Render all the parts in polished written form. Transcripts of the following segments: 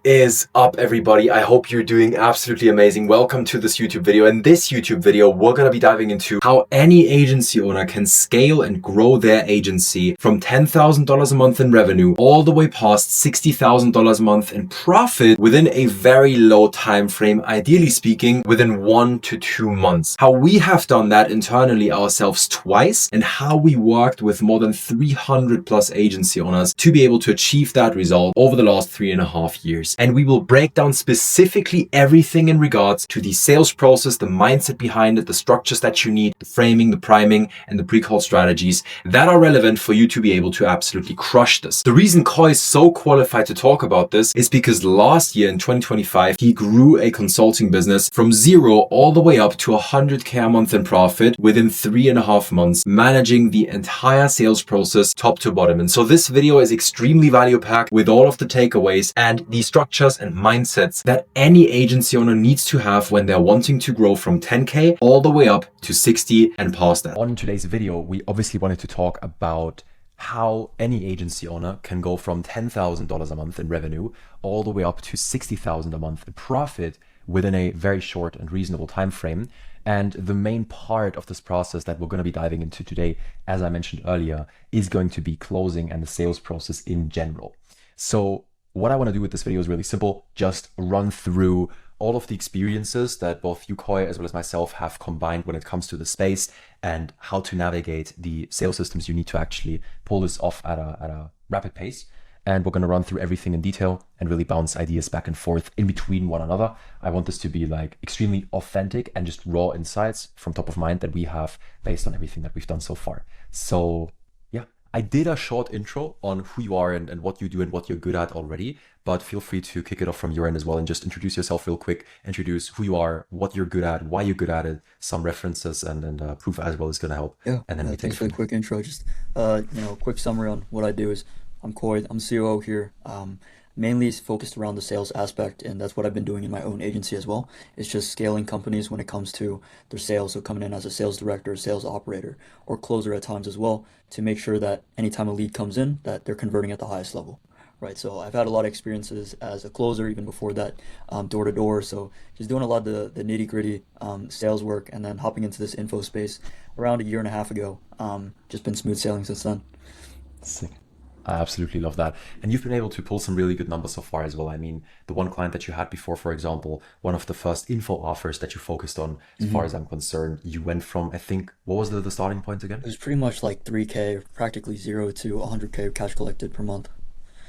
Is up, everybody? I hope you're doing absolutely amazing. Welcome to this YouTube video. In this YouTube video, we're going to be diving into how any agency owner can scale and grow their agency from $10,000 a month in revenue all the way past $60,000 a month in profit within a very low time frame, ideally speaking within 1 to 2 months. How we have done that internally ourselves twice, and how we worked with more than 300 plus agency owners to be able to achieve that result over the last 3.5 years. And we will break down specifically everything in regards to the sales process, the mindset behind it, the structures that you need, the framing, the priming, and the pre-call strategies that are relevant for you to be able to absolutely crush this. The reason Koi is so qualified to talk about this is because last year in 2025, he grew a consulting business from zero all the way up to 100K a month in profit within 3.5 months, managing the entire sales process top to bottom. And so this video is extremely value packed with all of the takeaways and the structures and mindsets that any agency owner needs to have when they're wanting to grow from 10K all the way up to 60 and past that. On today's video, we obviously wanted to talk about how any agency owner can go from $10,000 a month in revenue all the way up to $60,000 a month in profit within a very short and reasonable time frame. And the main part of this process that we're going to be diving into today, as I mentioned earlier, is going to be closing and the sales process in general. So what I want to do with this video is really simple. Just run through all of the experiences that both you, Koi, as well as myself have combined when it comes to the space and how to navigate the sales systems you need to actually pull this off at a rapid pace. And we're going to run through everything in detail and really bounce ideas back and forth in between one another. I want this to be like extremely authentic and just raw insights from top of mind that we have based on everything that we've done so far. So I did a short intro on who you are and what you do and what you're good at already, but feel free to kick it off from your end as well and just introduce yourself real quick, introduce who you are, what you're good at, why you're good at it, some references and proof as well is going to help. Yeah, and then thanks for the quick intro. Just, quick summary on what I do is I'm Coy, I'm COO here. Mainly focused around the sales aspect, and that's what I've been doing in my own agency as well. It's just scaling companies when it comes to their sales, so coming in as a sales director, sales operator, or closer at times as well, to make sure that anytime a lead comes in, that they're converting at the highest level, right? So I've had a lot of experiences as a closer, even before that, door to door. So just doing a lot of the nitty gritty sales work, and then hopping into this info space around 1.5 years ago. Just been smooth sailing since then. Sick. I absolutely love that. And you've been able to pull some really good numbers so far as well. I mean, the one client that you had before, for example, one of the first info offers that you focused on, as far as I'm concerned, you went from, I think, what was the starting point again? It was pretty much like 3K, practically 0 to 100K cash collected per month.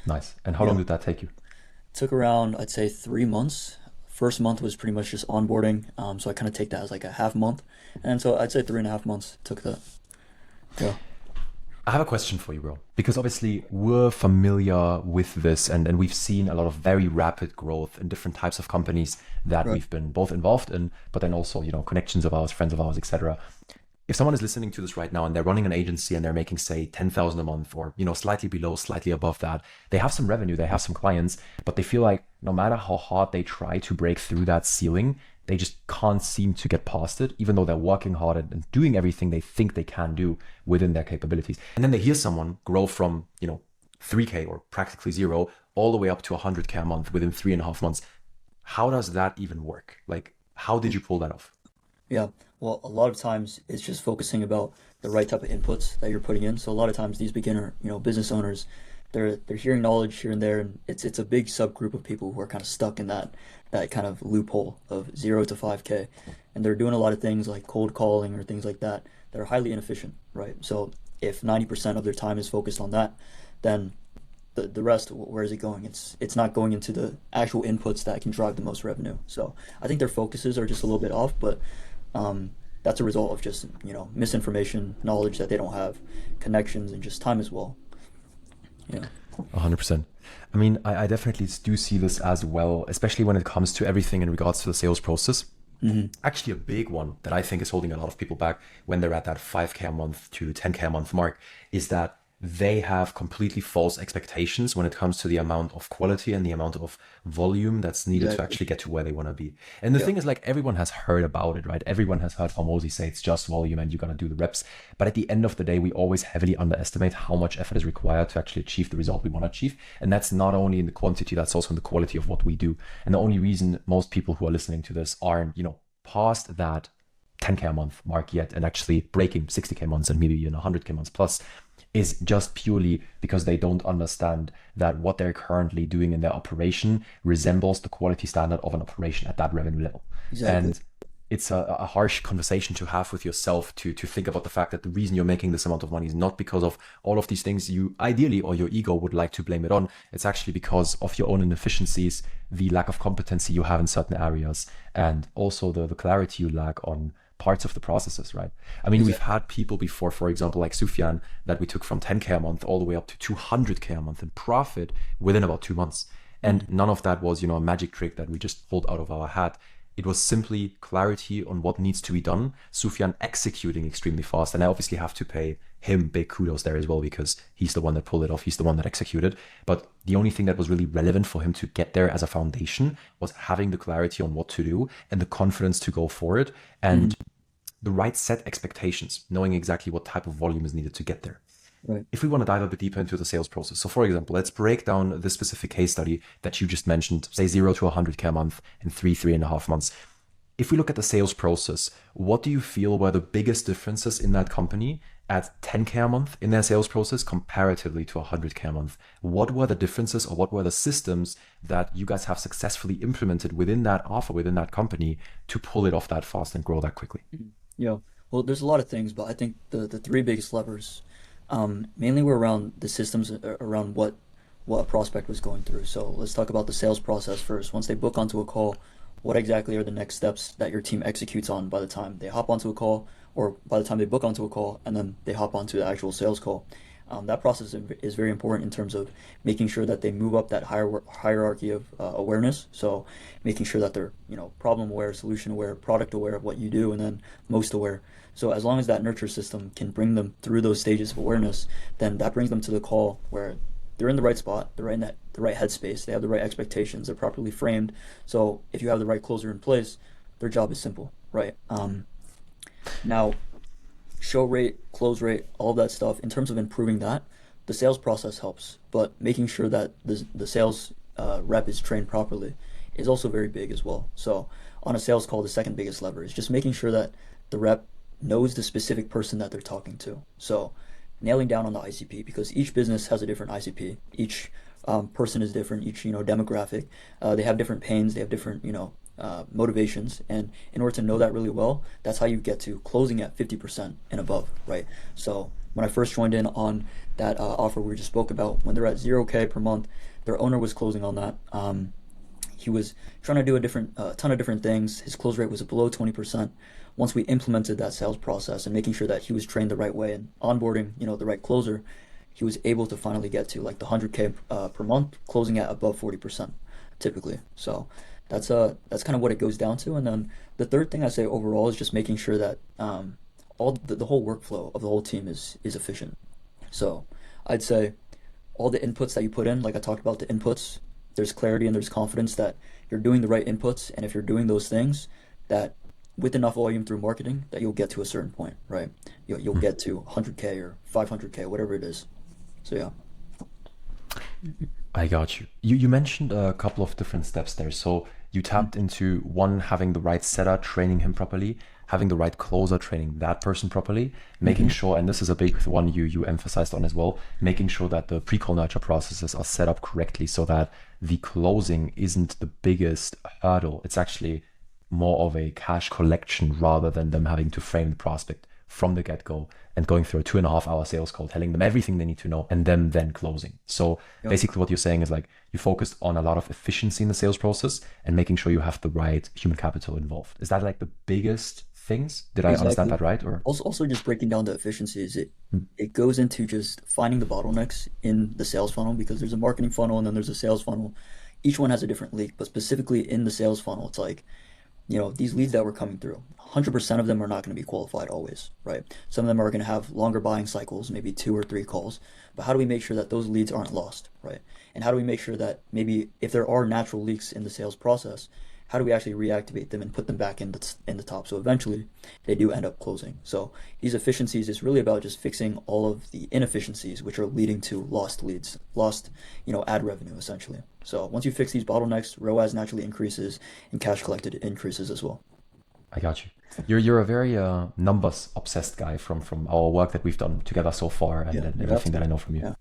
Nice. And how long did that take you? It took around, I'd say, 3 months. First month was pretty much just onboarding. So I kind of take that as like a half month. And so I'd say 3.5 months took that. Yeah. I have a question for you, bro, because obviously we're familiar with this and we've seen a lot of very rapid growth in different types of companies that we've been both involved in, but then also, connections of ours, friends of ours, etc. If someone is listening to this right now and they're running an agency and they're making, say, 10,000 a month or, slightly below, slightly above that, they have some revenue, they have some clients, but they feel like no matter how hard they try to break through that ceiling, they just can't seem to get past it, even though they're working hard and doing everything they think they can do within their capabilities. And then they hear someone grow from, 3K or practically 0 all the way up to 100K a month within 3.5 months. How does that even work? Like, how did you pull that off? Yeah, well, a lot of times it's just focusing about the right type of inputs that you're putting in. So a lot of times these beginner, business owners, they're hearing knowledge here and there, and it's a big subgroup of people who are kind of stuck in that kind of loophole of 0 to 5K, and they're doing a lot of things like cold calling or things like that are highly inefficient, right? So if 90% of their time is focused on that, then the rest, where is it going? It's not going into the actual inputs that can drive the most revenue. So I think their focuses are just a little bit off, but that's a result of just misinformation, knowledge that they don't have, connections, and just time as well. Yeah. 100%. I mean, I definitely do see this as well, especially when it comes to everything in regards to the sales process. Actually, a big one that I think is holding a lot of people back when they're at that 5K a month to 10K a month mark is that they have completely false expectations when it comes to the amount of quality and the amount of volume that's needed to Exactly. actually get to where they want to be. And the Yeah. thing is, like, everyone has heard about it, right? Everyone has heard Hormozy say it's just volume and you're going to do the reps. But at the end of the day, we always heavily underestimate how much effort is required to actually achieve the result we want to achieve. And that's not only in the quantity, that's also in the quality of what we do. And the only reason most people who are listening to this aren't, past that 10K a month mark yet and actually breaking 60K months and maybe 100K months plus is just purely because they don't understand that what they're currently doing in their operation resembles the quality standard of an operation at that revenue level. Exactly. And it's a harsh conversation to have with yourself to think about the fact that the reason you're making this amount of money is not because of all of these things you ideally or your ego would like to blame it on. It's actually because of your own inefficiencies, the lack of competency you have in certain areas, and also the clarity you lack on parts of the processes, right? I mean, we've had people before, for example, like Sufyan, that we took from 10K a month all the way up to 200K a month in profit within about 2 months. And none of that was, a magic trick that we just pulled out of our hat. It was simply clarity on what needs to be done, Sufyan executing extremely fast. And I obviously have to pay him big kudos there as well, because he's the one that pulled it off. He's the one that executed. But the only thing that was really relevant for him to get there as a foundation was having the clarity on what to do and the confidence to go for it and the right set expectations, knowing exactly what type of volume is needed to get there. Right. If we want to dive a bit deeper into the sales process. So for example, let's break down this specific case study that you just mentioned, say 0 to 100K a month in 3.5 months. If we look at the sales process, what do you feel were the biggest differences in that company at 10K a month in their sales process comparatively to 100K a month? What were the differences, or what were the systems that you guys have successfully implemented within that offer, within that company, to pull it off that fast and grow that quickly? Yeah. Well, there's a lot of things, but I think the three biggest levers mainly were around the systems around what a prospect was going through. So let's talk about the sales process first. Once they book onto a call, what exactly are the next steps that your team executes on by the time they hop onto a call, or by the time they book onto a call and then they hop onto the actual sales call? That process is very important in terms of making sure that they move up that hierarchy of awareness. So making sure that they're problem aware, solution aware, product aware of what you do, and then most aware. So as long as that nurture system can bring them through those stages of awareness, then that brings them to the call where they're in the right spot, they're in the right headspace, they have the right expectations, they're properly framed. So if you have the right closer in place, their job is simple, right? Now, show rate, close rate, all of that stuff, in terms of improving that, the sales process helps, but making sure that the sales rep is trained properly is also very big as well. So on a sales call, the second biggest lever is just making sure that the rep knows the specific person that they're talking to. So nailing down on the ICP, because each business has a different ICP. Each person is different, each demographic. They have different pains, they have different motivations, and in order to know that really well, that's how you get to closing at 50% and above, right? So when I first joined in on that offer we just spoke about, when they're at 0K per month, their owner was closing on that. He was trying to do a ton of different things. His close rate was below 20%. Once we implemented that sales process and making sure that he was trained the right way and onboarding, the right closer, he was able to finally get to like the 100K per month, closing at above 40% typically. So that's kind of what it goes down to. And then the third thing I say overall is just making sure that all the whole workflow of the whole team is efficient. So I'd say all the inputs that you put in, like I talked about the inputs, there's clarity and there's confidence that you're doing the right inputs, and if you're doing those things, that with enough volume through marketing, that you'll get to a certain point, right? You'll get to 100K or 500K, whatever it is. So yeah. I got you. You mentioned a couple of different steps there. So you tapped into one, having the right setter, training him properly, having the right closer, training that person properly, making sure, and this is a big one you emphasized on as well, making sure that the pre-call nurture processes are set up correctly so that the closing isn't the biggest hurdle. It's actually more of a cash collection rather than them having to frame the prospect from the get-go and going through a 2.5-hour sales call, telling them everything they need to know, and them then closing. So basically what you're saying is like you focused on a lot of efficiency in the sales process and making sure you have the right human capital involved. Is that like the biggest things? Did I understand that right? Or also just breaking down the efficiencies, it goes into just finding the bottlenecks in the sales funnel, because there's a marketing funnel and then there's a sales funnel. Each one has a different leak, but specifically in the sales funnel, it's like these leads that were coming through, 100% of them are not going to be qualified always, right? Some of them are going to have longer buying cycles, maybe 2 or 3 calls. But how do we make sure that those leads aren't lost, right? And how do we make sure that maybe if there are natural leaks in the sales process, how do we actually reactivate them and put them back in the top so eventually they do end up closing? So these efficiencies is really about just fixing all of the inefficiencies which are leading to lost leads, lost ad revenue essentially. So once you fix these bottlenecks, ROAS naturally increases and cash collected increases as well. I got you. You're a very numbers obsessed guy from our work that we've done together so far, and everything that I know from you. Yeah.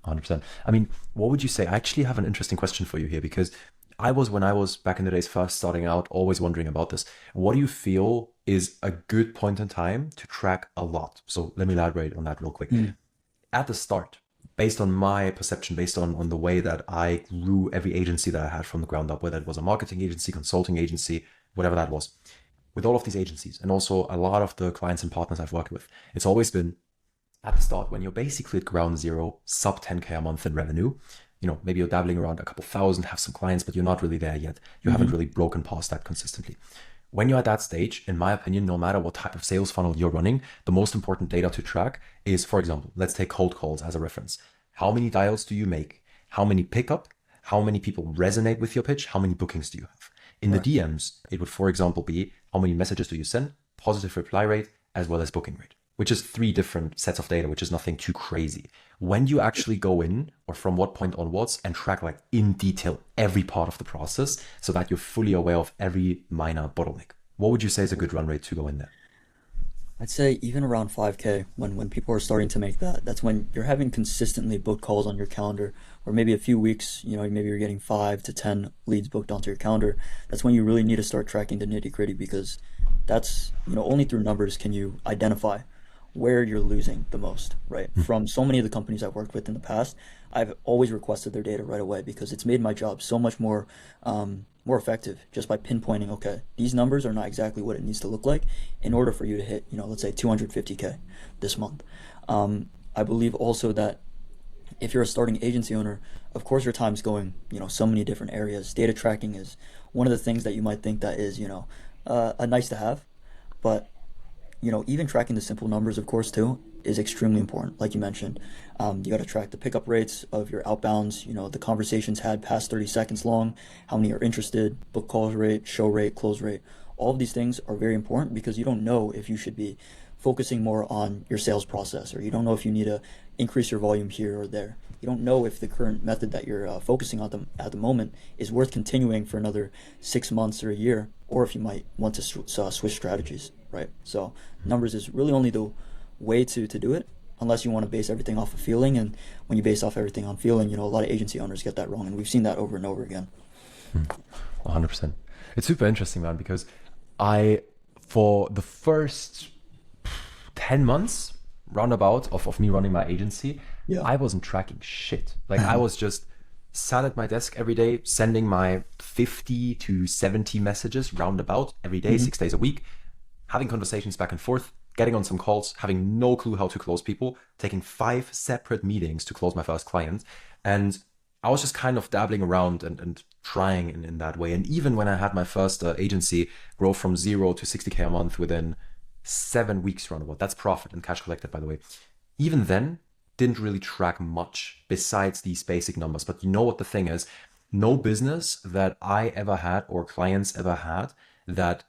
100%. I mean, what would you say? I actually have an interesting question for you here, because when I was back in the days first starting out, always wondering about this. What do you feel is a good point in time to track a lot? So let me elaborate on that real quick. At the start, based on my perception, based on the way that I grew every agency that I had from the ground up, whether it was a marketing agency, consulting agency, whatever that was, with all of these agencies and also a lot of the clients and partners I've worked with, it's always been at the start when you're basically at ground zero, sub 10K a month in revenue. Maybe you're dabbling around a couple thousand, have some clients, but you're not really there yet. You haven't really broken past that consistently. When you're at that stage, in my opinion, no matter what type of sales funnel you're running, the most important data to track is, for example, let's take cold calls as a reference. How many dials do you make? How many pick up? How many people resonate with your pitch? How many bookings do you have? In the DMs, it would, for example, be how many messages do you send, positive reply rate, as well as booking rate, which is 3 different sets of data, which is nothing too crazy. When do you actually go in, or from what point onwards, and track like in detail every part of the process so that you're fully aware of every minor bottleneck? What would you say is a good run rate to go in there? I'd say even around 5K, when people are starting to make that's when you're having consistently booked calls on your calendar, or maybe a few weeks, maybe you're getting 5 to 10 leads booked onto your calendar. That's when you really need to start tracking the nitty gritty, because that's, only through numbers can you identify where you're losing the most, right? From so many of the companies I've worked with in the past, I've always requested their data right away, because it's made my job so much more effective just by pinpointing, okay, these numbers are not exactly what it needs to look like in order for you to hit, let's say 250K this month. I believe also that if you're a starting agency owner, of course your time's going, so many different areas. Data tracking is one of the things that you might think that is, a nice to have, but even tracking the simple numbers, of course, too, is extremely important. Like you mentioned, you got to track the pickup rates of your outbounds, the conversations had past 30 seconds long, how many are interested, book call rate, show rate, close rate. All of these things are very important, because you don't know if you should be focusing more on your sales process, or you don't know if you need to increase your volume here or there. You don't know if the current method that you're focusing on at the moment is worth continuing for another 6 months or a year, or if you might want to switch strategies, right? So numbers is really only the way to do it, unless you want to base everything off of feeling. And when you base off everything on feeling, a lot of agency owners get that wrong, and we've seen that over and over again. 100%. It's super interesting, man, because for the first 10 months roundabout of me running my agency, I wasn't tracking shit. Like I was just sat at my desk every day, sending my 50 to 70 messages roundabout every day, 6 days a week, having conversations back and forth, getting on some calls, having no clue how to close people, taking 5 separate meetings to close my first client. And I was just kind of dabbling around and trying in that way. And even when I had my first agency grow from 0 to 60K a month within 7 weeks roundabout, that's profit and cash collected, by the way. Even then, didn't really track much besides these basic numbers. But you know what the thing is? No business that I ever had or clients ever had that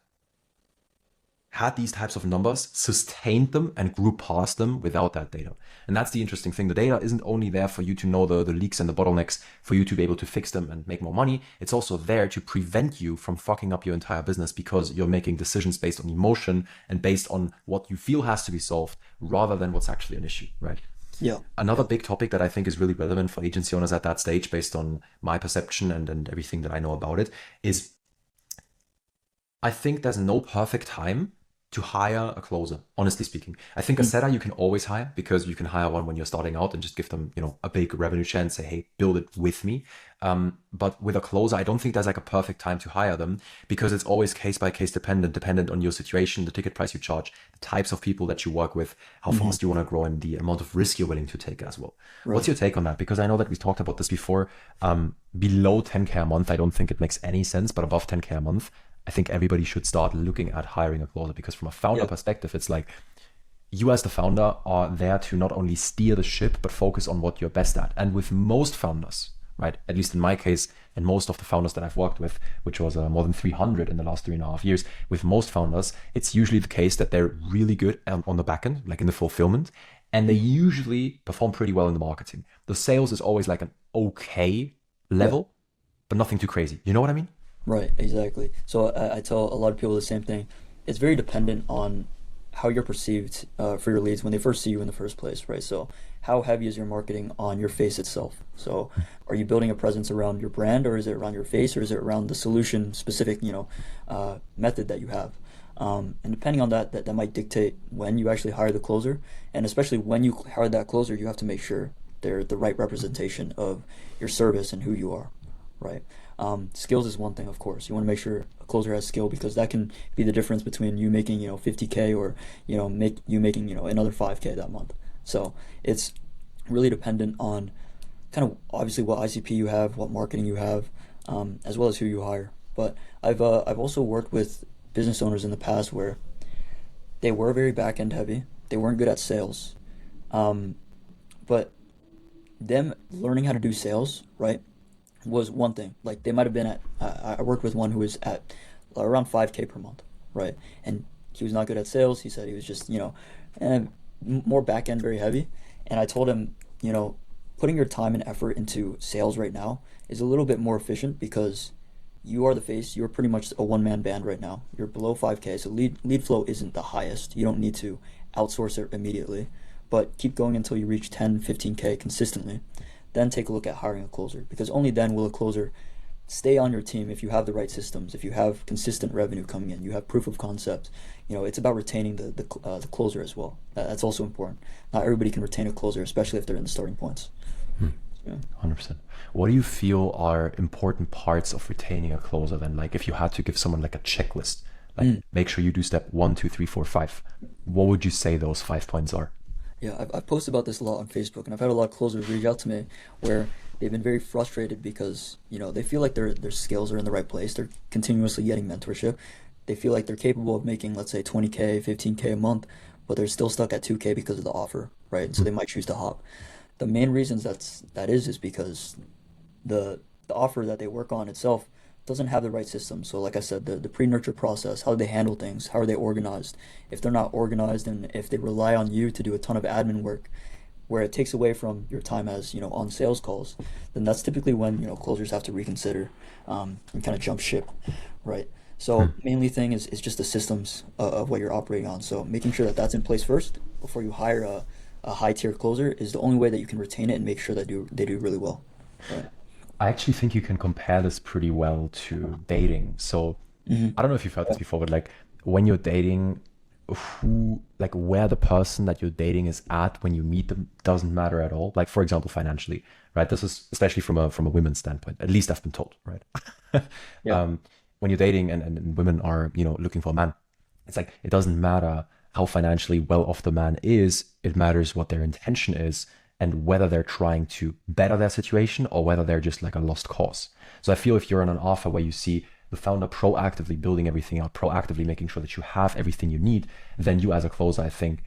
had these types of numbers, sustained them and grew past them without that data. And that's the interesting thing. The data isn't only there for you to know the leaks and the bottlenecks, for you to be able to fix them and make more money. It's also there to prevent you from fucking up your entire business, because you're making decisions based on emotion and based on what you feel has to be solved rather than what's actually an issue, right? Yeah. Another big topic that I think is really relevant for agency owners at that stage, based on my perception and everything that I know about it, is I think there's no perfect time to hire a closer, honestly speaking. I think a setter you can always hire, because you can hire one when you're starting out and just give them, a big revenue share and say, hey, build it with me. But with a closer, I don't think there's like a perfect time to hire them, because it's always case by case dependent on your situation, the ticket price you charge, the types of people that you work with, how fast you want to grow, and the amount of risk you're willing to take as well. Right. What's your take on that? Because I know that we talked about this before. Below 10K a month, I don't think it makes any sense, but above 10K a month, I think everybody should start looking at hiring a closer, because from a founder Yeah. perspective, it's like you as the founder are there to not only steer the ship, but focus on what you're best at. And with most founders, right, at least in my case, and most of the founders that I've worked with, which was more than 300 in the last 3.5 years, with most founders, it's usually the case that they're really good on the back end, like in the fulfillment, and they usually perform pretty well in the marketing. The sales is always like an okay level, but nothing too crazy. You know what I mean? Right, exactly. So I tell a lot of people the same thing. It's very dependent on how you're perceived for your leads when they first see you in the first place, right? So how heavy is your marketing on your face itself? So are you building a presence around your brand, or is it around your face, or is it around the solution specific, method that you have? And depending on that might dictate when you actually hire the closer. And especially when you hire that closer, you have to make sure they're the right representation of your service and who you are, right? Skills is one thing, of course. You want to make sure a closer has skill, because that can be the difference between you making, 50K or, making, another 5K that month. So it's really dependent on kind of obviously what ICP you have, what marketing you have, as well as who you hire. But I've also worked with business owners in the past where they were very back end heavy. They weren't good at sales. But them learning how to do sales, right, was one thing. Like they might have been at, I worked with one who was at around 5K per month, right? And he was not good at sales. He said he was just, more back end, very heavy. And I told him, putting your time and effort into sales right now is a little bit more efficient, because you are the face. You're pretty much a one-man band right now. You're below 5K, so lead flow isn't the highest. You don't need to outsource it immediately, but keep going until you reach 10, 15K consistently. Then take a look at hiring a closer, because only then will a closer stay on your team if you have the right systems, if you have consistent revenue coming in, you have proof of concept. It's about retaining the closer as well. That's also important. Not everybody can retain a closer, especially if they're in the starting points. Yeah. 100%. What do you feel are important parts of retaining a closer then? Like if you had to give someone like a checklist, like make sure you do step 1, 2, 3, 4, 5. What would you say those 5 points are? Yeah, I've posted about this a lot on Facebook, and I've had a lot of closers reach out to me where they've been very frustrated because, they feel like their skills are in the right place. They're continuously getting mentorship. They feel like they're capable of making, let's say, 20K, 15K a month, but they're still stuck at 2K because of the offer, right? And so they might choose to hop. The main reasons that is because the offer that they work on itself doesn't have the right system. So like I said, the pre-nurture process, how do they handle things? How are they organized? If they're not organized, and if they rely on you to do a ton of admin work where it takes away from your time as, on sales calls, then that's typically when, closers have to reconsider and kind of jump ship, right? So mainly thing is just the systems of what you're operating on. So making sure that that's in place first before you hire a high tier closer is the only way that you can retain it and make sure that they do really well, right? I actually think you can compare this pretty well to dating. So I don't know if you've heard this before, but like when you're dating, where the person that you're dating is at when you meet them doesn't matter at all. Like for example, financially, right? This is especially from a women's standpoint, at least I've been told, right? When you're dating and women are, looking for a man, it's like, it doesn't matter how financially well off the man is. It matters what their intention is, and whether they're trying to better their situation or whether they're just like a lost cause. So I feel if you're in an offer where you see the founder proactively building everything out, proactively making sure that you have everything you need, then you as a closer, I think,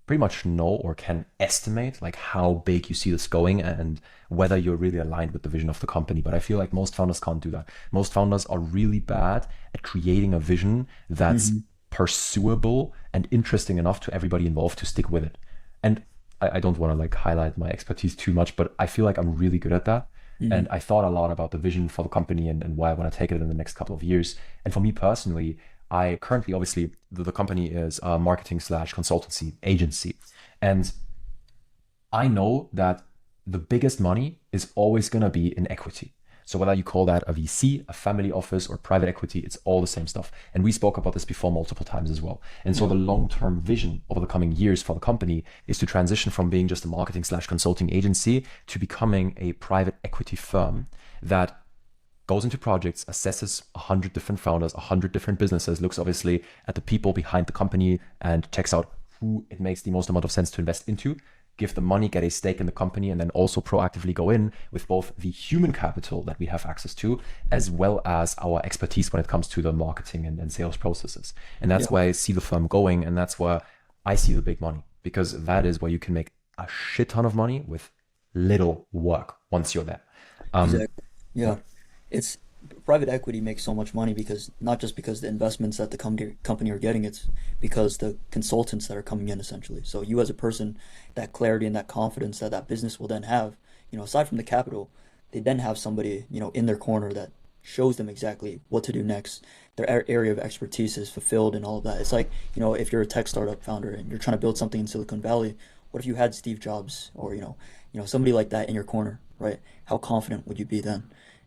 pretty much know or can estimate like how big you see this going and whether you're really aligned with the vision of the company. But I feel like most founders can't do that. Most founders are really bad at creating a vision that's pursuable and interesting enough to everybody involved to stick with it. And I don't want to like highlight my expertise too much, but I feel like I'm really good at that. And I thought a lot about the vision for the company and why I want to take it in the next couple of years. And for me personally, I currently, obviously, the company is a marketing / consultancy agency. And I know that the biggest money is always going to be in equity. So whether you call that a VC, a family office, or private equity, it's all the same stuff. And we spoke about this before multiple times as well. And so the long-term vision over the coming years for the company is to transition from being just a marketing / consulting agency to becoming a private equity firm that goes into projects, assesses 100 different founders, 100 different businesses, looks obviously at the people behind the company and checks out who it makes the most amount of sense to invest into, give them money, get a stake in the company, and then also proactively go in with both the human capital that we have access to, as well as our expertise when it comes to the marketing and sales processes. And that's where I see the firm going, and that's where I see the big money, because that is where you can make a shit ton of money with little work once you're there. Exactly. Yeah. It's private equity makes so much money because not just because the investments that the company are getting, it's because the consultants that are coming in essentially. So you as a person, that clarity and that confidence that that business will then have, aside from the capital, they then have somebody, in their corner that shows them exactly what to do next. Their area of expertise is fulfilled and all of that. It's like, if you're a tech startup founder and you're trying to build something in Silicon Valley, what if you had Steve Jobs or, somebody like that in your corner, right? How confident would you be then?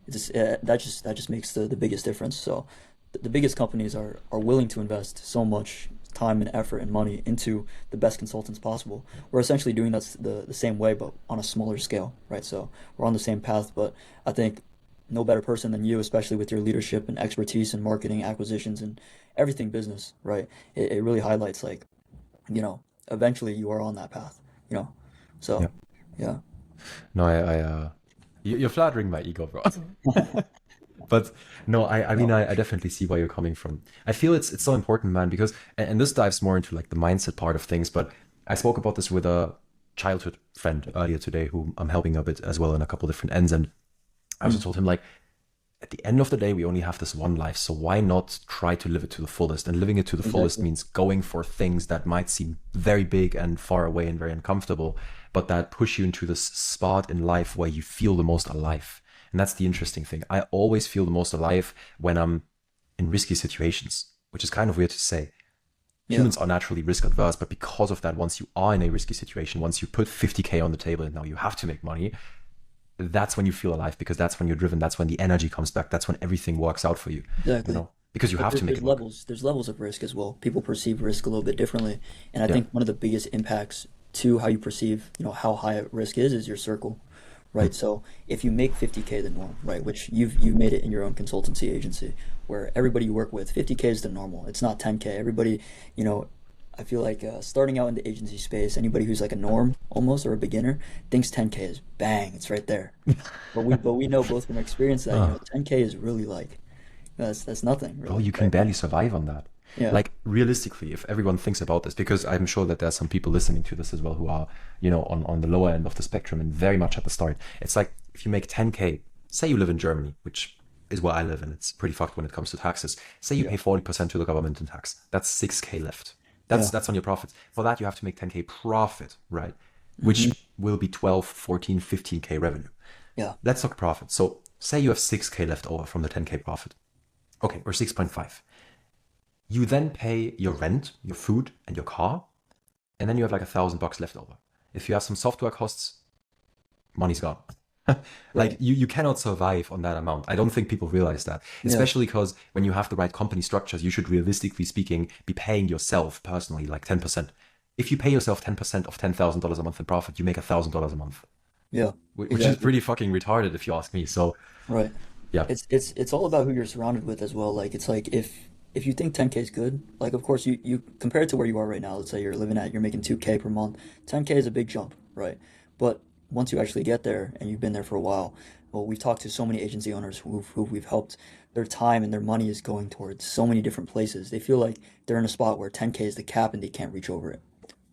That just makes the biggest difference. So the biggest companies are willing to invest so much time and effort and money into the best consultants possible. We're essentially doing that the same way, but on a smaller scale, right? So we're on the same path, but I think no better person than you, especially with your leadership and expertise in marketing, acquisitions, and everything business, right? It really highlights like, eventually you are on that path, So, Yeah. yeah. No, you're flattering my ego, bro. But no, I mean, I definitely see where you're coming from. I feel it's so important, man, because, and this dives more into like the mindset part of things, but I spoke about this with a childhood friend earlier today who I'm helping a bit as well in a couple different ends. And I also told him, like, at the end of the day, we only have this one life. So why not try to live it to the fullest? And living it to the fullest means going for things that might seem very big and far away and very uncomfortable, but that push you into this spot in life where you feel the most alive. And that's the interesting thing. I always feel the most alive when I'm in risky situations, which is kind of weird to say. Humans are naturally risk adverse, but because of that, once you are in a risky situation, once you put 50K on the table and now you have to make money, that's when you feel alive, because that's when you're driven. That's when the energy comes back. That's when everything works out for you. Exactly. Because you have to make it work. There's levels of risk as well. People perceive risk a little bit differently. And I think one of the biggest impacts to how you perceive, how high risk is your circle, right? So if you make 50K the norm, right, which you've made it in your own consultancy agency, where everybody you work with, 50K is the normal. It's not 10K. Everybody, I feel like starting out in the agency space, anybody who's like a norm almost or a beginner thinks 10K is bang, it's right there. But we know both from experience that 10K is really like that's nothing. Really, Bro, you can barely survive on that. Yeah. Like realistically, if everyone thinks about this, because I'm sure that there's some people listening to this as well who are, on the lower end of the spectrum and very much at the start. It's like if you make 10K, say you live in Germany, which is where I live, and it's pretty fucked when it comes to taxes. Say you pay 40% to the government in tax. That's 6K left. That's on your profits. For that, you have to make 10K profit, right? Which will be 12, 14, 15K revenue. Yeah. Let's talk profit. So say you have 6K left over from the 10K profit. Okay, or 6.5. You then pay your rent, your food, and your car, and then you have like $1,000 left over. If you have some software costs, money's gone. Like you cannot survive on that amount. I don't think people realize that, especially because when you have the right company structures, you should realistically speaking be paying yourself personally like 10%. If you pay yourself 10% of $10,000 a month in profit, you make $1,000 a month. Yeah, which is pretty fucking retarded if you ask me. So right. Yeah, it's all about who you're surrounded with as well. Like it's like if you think 10K is good, like of course you compare it to where you are right now. Let's say you're making 2K per month. 10K is a big jump, right? But once you actually get there and you've been there for a while, well, we've talked to so many agency owners who we've helped. Their time and their money is going towards so many different places. They feel like they're in a spot where 10K is the cap and they can't reach over it,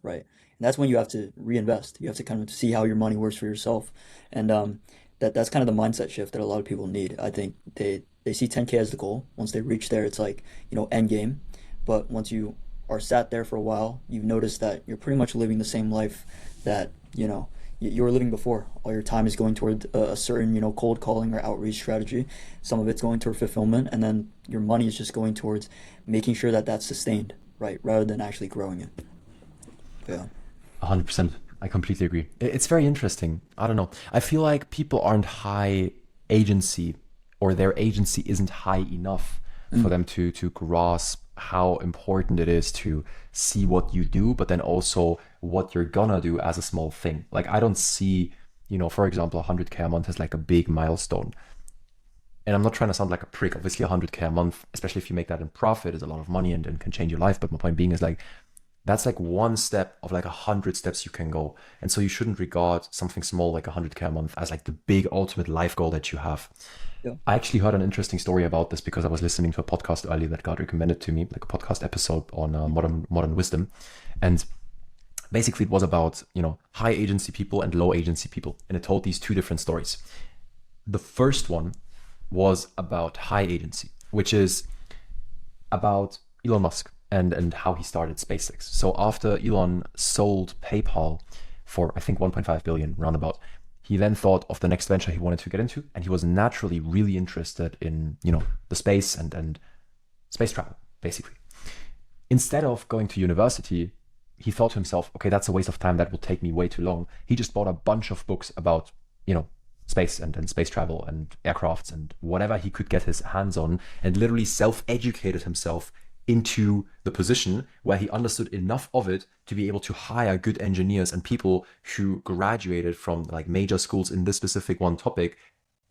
right? And that's when you have to reinvest. You have to kind of see how your money works for yourself, and that's kind of the mindset shift that a lot of people need. I think they see 10K as the goal. Once they reach there, it's like end game. But once you are sat there for a while, you've noticed that you're pretty much living the same life that you were living before. All your time is going toward a certain, cold calling or outreach strategy. Some of it's going toward fulfillment, and then your money is just going towards making sure that that's sustained, right, rather than actually growing it. Yeah. 100%. I completely agree. It's very interesting. I don't know. I feel like people aren't high agency, or their agency isn't high enough for them to grasp how important it is to see what you do, but then also what you're gonna do as a small thing. Like I don't see, for example, 100K a month as like a big milestone. And I'm not trying to sound like a prick. Obviously 100K a month, especially if you make that in profit, is a lot of money and can change your life. But my point being is like, That's like one step of like 100 steps you can go. And so you shouldn't regard something small like 100K a month as like the big ultimate life goal that you have. Yeah. I actually heard an interesting story about this because I was listening to a podcast earlier that got recommended to me, like a podcast episode on modern wisdom. And basically it was about, high agency people and low agency people. And it told these two different stories. The first one was about high agency, which is about Elon Musk and how he started SpaceX. So after Elon sold PayPal for, I think, 1.5 billion roundabout, he then thought of the next venture he wanted to get into. And he was naturally really interested in, the space and space travel, basically. Instead of going to university, he thought to himself, okay, that's a waste of time. That will take me way too long. He just bought a bunch of books about, space and space travel and aircrafts and whatever he could get his hands on, and literally self-educated himself into the position where he understood enough of it to be able to hire good engineers and people who graduated from like major schools in this specific one topic,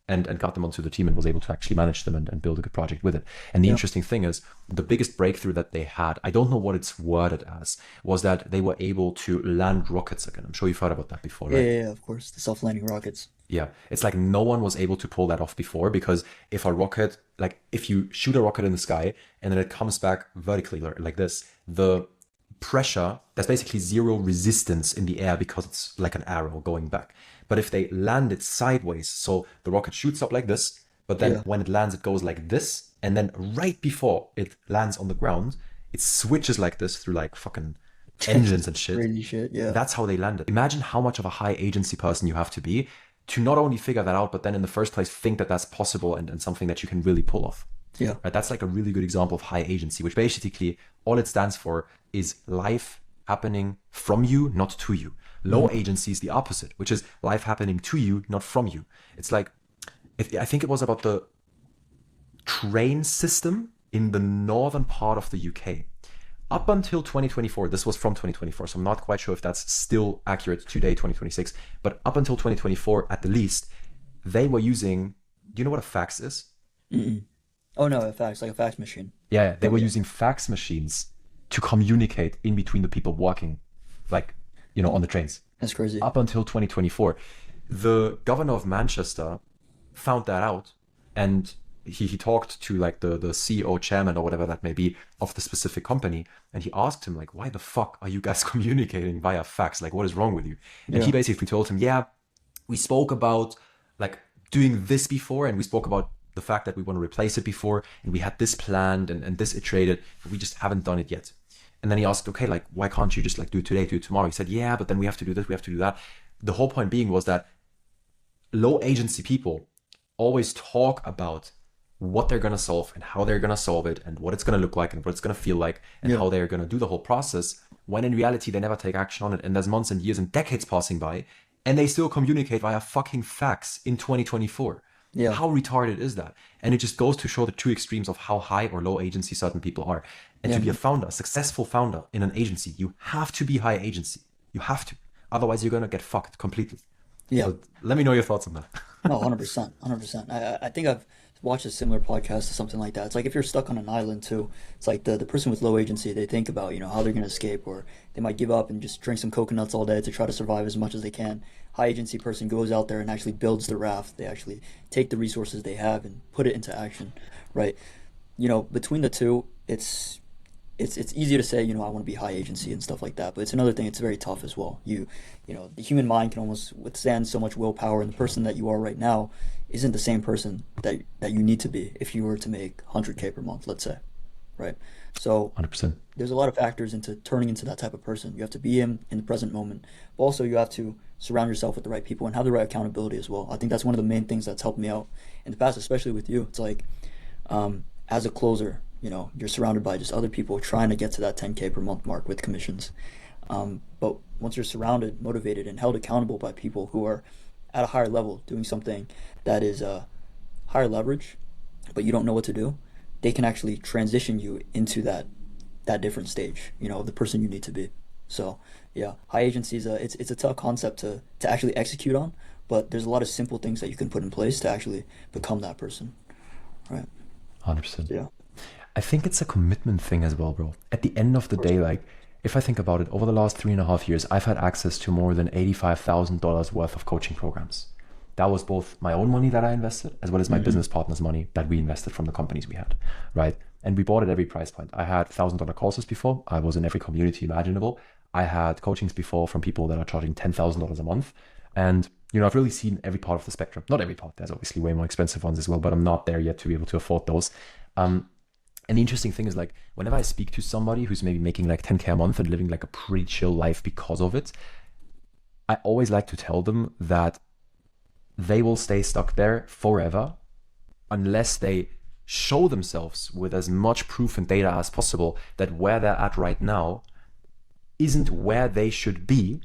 and got them onto the team and was able to actually manage them and build a good project with it. And the interesting thing is, the biggest breakthrough that they had, I don't know what it's worded as, was that they were able to land rockets again. I'm sure you've heard about that before, right? Yeah, of course. The self-landing rockets. Yeah, it's like no one was able to pull that off before, because if a rocket, like if you shoot a rocket in the sky and then it comes back vertically like this, the pressure, there's basically zero resistance in the air because it's like an arrow going back. But if they land it sideways, so the rocket shoots up like this, but then when it lands, it goes like this, and then right before it lands on the ground, it switches like this through like fucking engines and shit. Crazy shit, yeah. That's how they landed. Imagine how much of a high agency person you have to be to not only figure that out, but then in the first place think that that's possible and something that you can really pull off. Yeah. Right? That's like a really good example of high agency, which basically all it stands for is life happening from you, not to you. Low agency is the opposite, which is life happening to you, not from you. It's like, I think it was about the train system in the northern part of the UK. Up until 2024, this was from 2024, so I'm not quite sure if that's still accurate today, 2026, but up until 2024, at the least, they were using, do you know what a fax is? Mm-mm. Oh no, a fax, like a fax machine. Yeah, they were using fax machines to communicate in between the people walking, like, on the trains. That's crazy. Up until 2024. The governor of Manchester found that out, and he talked to like the CEO, chairman, or whatever that may be, of the specific company, and he asked him like, why the fuck are you guys communicating via fax? Like, what is wrong with you? And he basically told him, yeah, we spoke about like doing this before, and we spoke about the fact that we want to replace it before, and we had this planned and this iterated, but we just haven't done it yet. And then he asked, okay, like, why can't you just like do it today, do it tomorrow? He said, yeah, but then we have to do this, we have to do that. The whole point being was that low agency people always talk about what they're going to solve and how they're going to solve it and what it's going to look like and what it's going to feel like and how they're going to do the whole process, when in reality they never take action on it. And there's months and years and decades passing by, and they still communicate via fucking fax in 2024. Yeah. How retarded is that? And it just goes to show the two extremes of how high or low agency certain people are. And to be a founder, a successful founder in an agency, you have to be high agency. You have to. Otherwise, you're going to get fucked completely. Yeah. So let me know your thoughts on that. No, 100%. 100%. I think I've watched a similar podcast or something like that. It's like if you're stuck on an island too, it's like the person with low agency, they think about, how they're going to escape, or they might give up and just drink some coconuts all day to try to survive as much as they can. High agency person goes out there and actually builds the raft. They actually take the resources they have and put it into action, right? Between the two, it's easy to say, I want to be high agency and stuff like that, but it's another thing, it's very tough as well. The human mind can almost withstand so much willpower, and the person that you are right now isn't the same person that you need to be if you were to make 100K per month, let's say, right? So 100%. There's a lot of factors into turning into that type of person. You have to be in the present moment, but also you have to surround yourself with the right people and have the right accountability as well. I think that's one of the main things that's helped me out in the past, especially with you. It's like, as a closer, you're surrounded by just other people trying to get to that 10K per month mark with commissions. But once you're surrounded, motivated, and held accountable by people who are at a higher level doing something that is higher leverage, but you don't know what to do, they can actually transition you into that different stage, the person you need to be. So yeah, high agency is it's a tough concept to actually execute on, but there's a lot of simple things that you can put in place to actually become that person, right? 100%. Yeah. I think it's a commitment thing as well, bro. At the end of the day, like, if I think about it, over the last 3.5 years, I've had access to more than $85,000 worth of coaching programs. That was both my own money that I invested, as well as my business partner's money that we invested from the companies we had, right? And we bought at every price point. I had $1,000 courses before. I was in every community imaginable. I had coachings before from people that are charging $10,000 a month. And, I've really seen every part of the spectrum. Not every part. There's obviously way more expensive ones as well, but I'm not there yet to be able to afford those. And the interesting thing is, like, whenever I speak to somebody who's maybe making like 10K a month and living like a pretty chill life because of it, I always like to tell them that they will stay stuck there forever unless they show themselves with as much proof and data as possible that where they're at right now isn't where they should be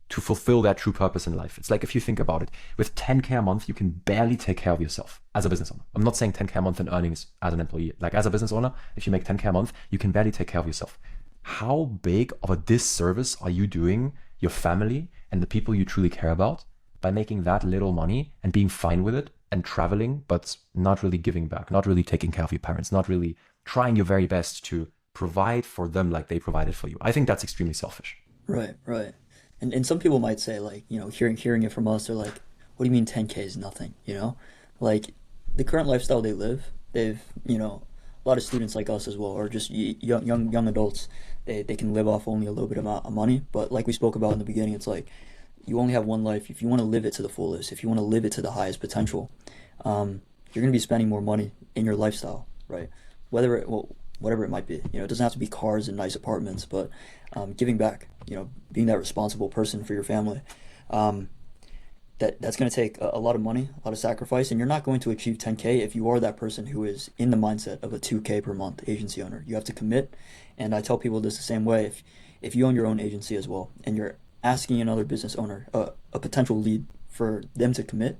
to fulfill their true purpose in life. It's like, if you think about it, with 10K a month, you can barely take care of yourself as a business owner. I'm not saying 10K a month in earnings as an employee. Like, as a business owner, if you make 10K a month, you can barely take care of yourself. How big of a disservice are you doing your family and the people you truly care about by making that little money and being fine with it and traveling, but not really giving back, not really taking care of your parents, not really trying your very best to provide for them like they provided for you? I think that's extremely selfish. Right, right. And some people might say, like, hearing it from us, they're like, what do you mean 10K is nothing? Like, the current lifestyle they live, they've, a lot of students like us as well, or just young adults, they can live off only a little bit amount of money. But like we spoke about in the beginning, it's like, you only have one life. If you want to live it to the fullest, if you want to live it to the highest potential, you're going to be spending more money in your lifestyle, right? Whatever it might be. It doesn't have to be cars and nice apartments, but giving back, being that responsible person for your family. That's going to take a lot of money, a lot of sacrifice, and you're not going to achieve 10K if you are that person who is in the mindset of a 2K per month agency owner. You have to commit, and I tell people this the same way. If you own your own agency as well, and you're asking another business owner, a potential lead, for them to commit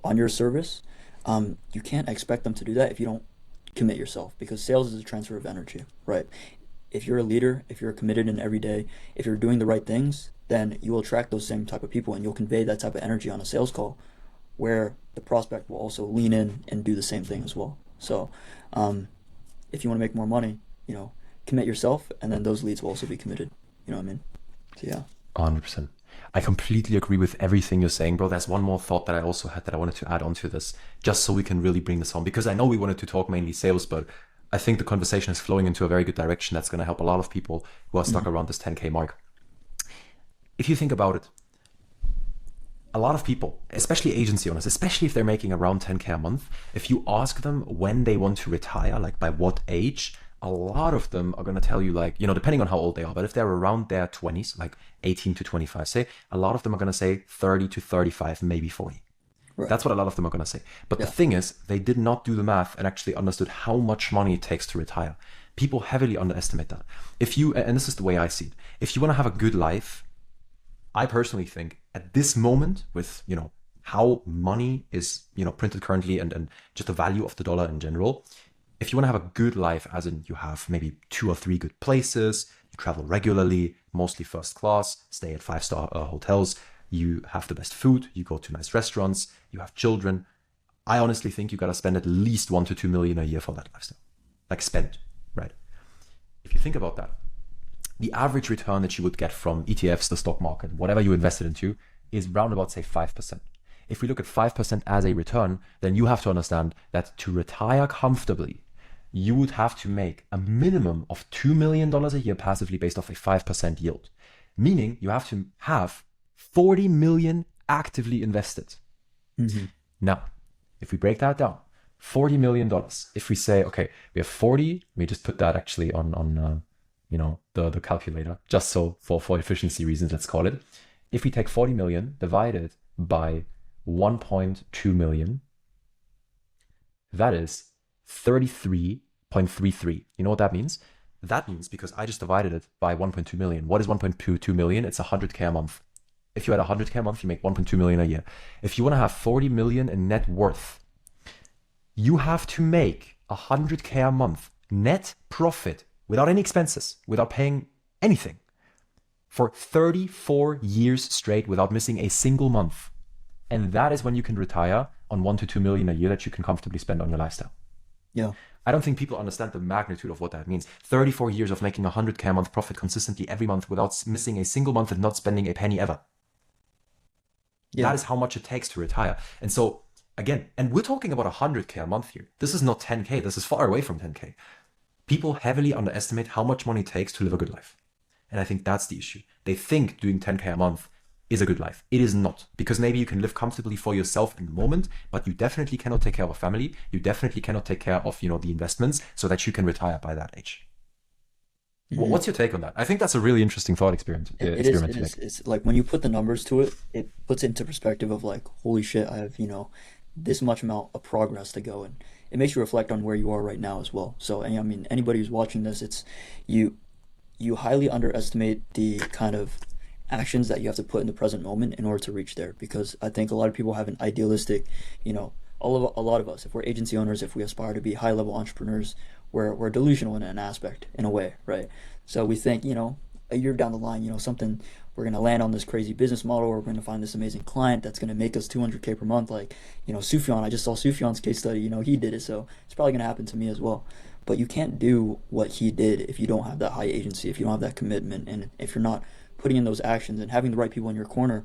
on your service, you can't expect them to do that if you don't commit yourself, because sales is a transfer of energy, right? If you're a leader, if you're committed in every day, if you're doing the right things, then you will attract those same type of people, and you'll convey that type of energy on a sales call, where the prospect will also lean in and do the same thing as well. So if you want to make more money, commit yourself, and then those leads will also be committed. You know what I mean? So yeah. 100%. I completely agree with everything you're saying, bro. There's one more thought that I also had that I wanted to add on to this, just so we can really bring this home, because I know we wanted to talk mainly sales, but I think the conversation is flowing into a very good direction that's going to help a lot of people who are stuck around this 10K mark. If you think about it, a lot of people, especially agency owners, especially if they're making around 10K a month, if you ask them when they want to retire, like by what age, a lot of them are going to tell you, like, depending on how old they are, but if they're around their 20s, like 18 to 25, say, a lot of them are going to say 30 to 35, maybe 40. Right. That's what a lot of them are going to say. But the thing is, they did not do the math and actually understood how much money it takes to retire. People heavily underestimate that. And this is the way I see it, if you want to have a good life, I personally think at this moment, with, how money is, printed currently and just the value of the dollar in general, if you want to have a good life, as in you have maybe 2 or 3 good places, you travel regularly, mostly first class, stay at 5-star hotels, you have the best food, you go to nice restaurants, you have children, I honestly think you got to spend at least 1 to 2 million a year for that lifestyle. Like, spend, right? If you think about that, the average return that you would get from ETFs, the stock market, whatever you invested into, is round about, say, 5%. If we look at 5% as a return, then you have to understand that to retire comfortably, you would have to make a minimum of $2 million a year passively based off a 5% yield. Meaning you have to have 40 million actively invested. Mm-hmm. Now, if we break that down, $40 million, if we say, okay, we have 40, we just put that actually on the calculator, just so for efficiency reasons, let's call it. If we take 40 million divided by 1.2 million, that is 33.33. You know what that means? That means, because I just divided it by 1.2 million. What is 1.22 million? It's 100K a month. If you had 100K a month, you make 1.2 million a year. If you want to have 40 million in net worth, you have to make 100K a month net profit without any expenses, without paying anything, for 34 years straight without missing a single month. And that is when you can retire on 1 to 2 million a year that you can comfortably spend on your lifestyle. Yeah. I don't think people understand the magnitude of what that means. 34 years of making 100K a month profit consistently every month without missing a single month and not spending a penny ever. Yeah. That is how much it takes to retire. And so again, and we're talking about 100K a month here. This is not 10K. This is far away from 10K. People heavily underestimate how much money it takes to live a good life. And I think that's the issue. They think doing 10K a month is a good life. It is not, because maybe you can live comfortably for yourself in the moment, but you definitely cannot take care of a family. You definitely cannot take care of, the investments so that you can retire by that age. Mhm. What's your take on that? I think that's a really interesting thought experiment. It is. It's like when you put the numbers to it, it puts it into perspective of like, holy shit, I have, this much amount of progress to go, and it makes you reflect on where you are right now as well. So, and I mean, anybody who's watching this, it's you highly underestimate the kind of actions that you have to put in the present moment in order to reach there. Because I think a lot of people have an idealistic, a lot of us, if we're agency owners, if we aspire to be high level entrepreneurs, we're delusional in an aspect, in a way, right? So we think, a year down the line, something, we're going to land on this crazy business model, or we're going to find this amazing client that's going to make us 200K per month. Like, Sufyan, I just saw Sufyan's case study, he did it. So it's probably going to happen to me as well. But you can't do what he did if you don't have that high agency, if you don't have that commitment, and if you're not putting in those actions and having the right people in your corner.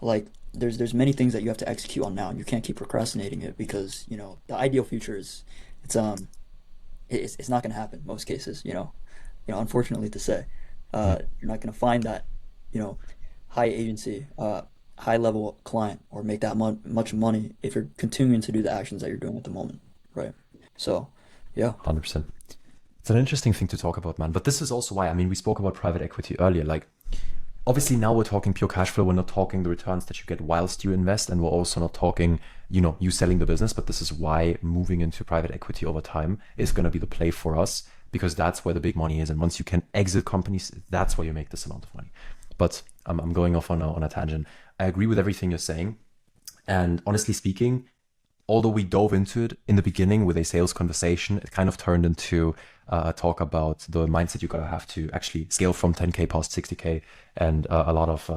Like, there's many things that you have to execute on now, and you can't keep procrastinating it, because the ideal future is it's not going to happen most cases. Unfortunately to say, you're not going to find that high agency, high level client, or make that much money if you're continuing to do the actions that you're doing at the moment, right? So, yeah. 100%. It's an interesting thing to talk about, man. But this is also why, we spoke about private equity earlier. Like, obviously now we're talking pure cash flow. We're not talking the returns that you get whilst you invest. And we're also not talking, you selling the business. But this is why moving into private equity over time is going to be the play for us, because that's where the big money is. And once you can exit companies, that's where you make this amount of money. But I'm going off on a tangent. I agree with everything you're saying. And honestly speaking, although we dove into it in the beginning with a sales conversation, it kind of turned into a talk about the mindset you gotta have to actually scale from 10K past 60K, and a lot of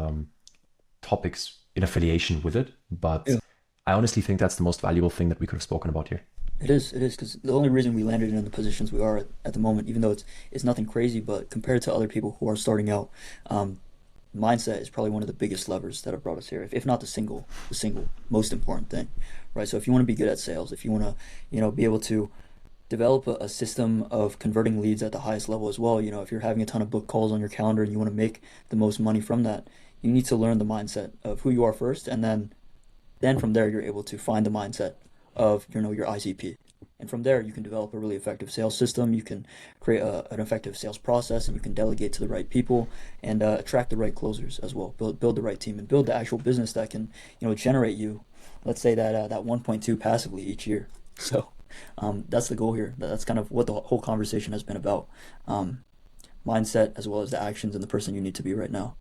topics in affiliation with it. But yeah, I honestly think that's the most valuable thing that we could have spoken about here. It is, because the only reason we landed in the positions we are at the moment, even though it's nothing crazy, but compared to other people who are starting out, mindset is probably one of the biggest levers that have brought us here, if not the single most important thing, right? So if you want to be good at sales, if you want to, be able to develop a system of converting leads at the highest level as well, if you're having a ton of book calls on your calendar and you want to make the most money from that, you need to learn the mindset of who you are first, and then from there you're able to find the mindset of your ICP. And from there, you can develop a really effective sales system. You can create an effective sales process, and you can delegate to the right people, and attract the right closers as well. Build the right team, and build the actual business that can, generate you, let's say that 1.2 passively each year. So that's the goal here. That's kind of what the whole conversation has been about. Mindset, as well as the actions and the person you need to be right now.